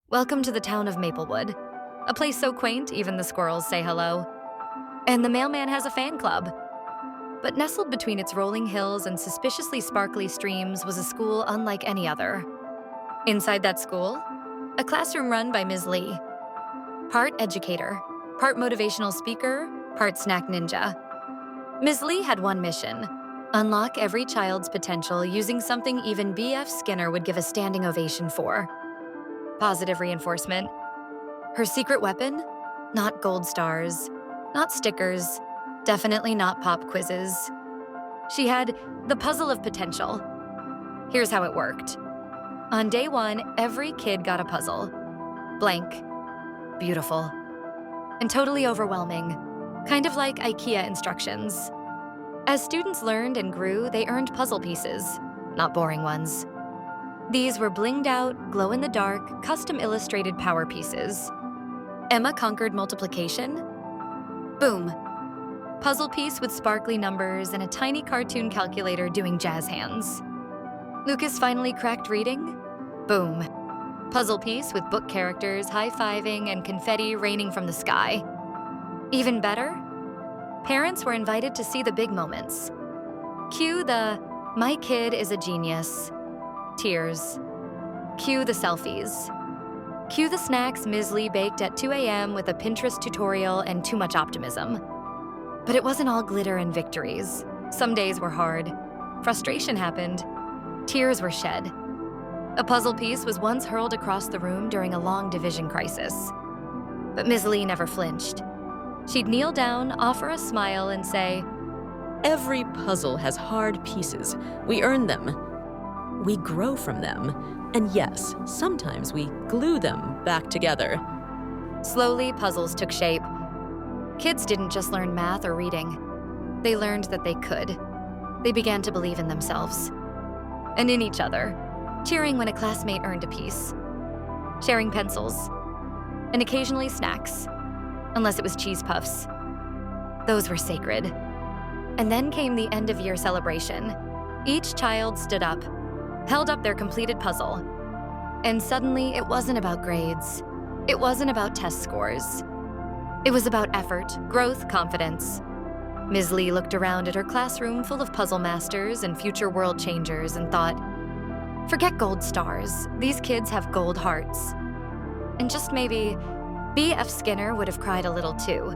Welcome to the town of Maplewood, a place so quaint even the squirrels say hello. And the mailman has a fan club. But nestled between its rolling hills and suspiciously sparkly streams was a school unlike any other. Inside that school, a classroom run by Ms. Lee. Part educator, part motivational speaker, part snack ninja. Ms. Lee had one mission: unlock every child's potential using something even B.F. Skinner would give a standing ovation for: positive reinforcement. Her secret weapon? Not gold stars, not stickers, definitely not pop quizzes. She had the puzzle of potential. Here's how it worked. On day one, every kid got a puzzle. Blank, beautiful, and totally overwhelming, kind of like IKEA instructions. As students learned and grew, they earned puzzle pieces, not boring ones. These were blinged out, glow-in-the-dark, custom-illustrated power pieces. Emma conquered multiplication. Boom. Puzzle piece with sparkly numbers and a tiny cartoon calculator doing jazz hands. Lucas finally cracked reading. Boom. Puzzle piece with book characters high-fiving and confetti raining from the sky. Even better, parents were invited to see the big moments. Cue the "my kid is a genius" tears. Cue the selfies. Cue the snacks Ms. Lee baked at 2 a.m. with a Pinterest tutorial and too much optimism. But it wasn't all glitter and victories. Some days were hard. Frustration happened. Tears were shed. A puzzle piece was once hurled across the room during a long division crisis. But Ms. Lee never flinched. She'd kneel down, offer a smile, and say, "Every puzzle has hard pieces. We earn them. We grow from them. And yes, sometimes we glue them back together." Slowly, puzzles took shape. Kids didn't just learn math or reading. They learned that they could. They began to believe in themselves. And in each other, cheering when a classmate earned a piece. Sharing pencils. And occasionally snacks. Unless it was cheese puffs. Those were sacred. And then came the end-of-year celebration. Each child stood up, held up their completed puzzle. And suddenly, it wasn't about grades. It wasn't about test scores. It was about effort, growth, confidence. Ms. Lee looked around at her classroom full of puzzle masters and future world changers and thought, forget gold stars, these kids have gold hearts. And just maybe, B.F. Skinner would have cried a little too.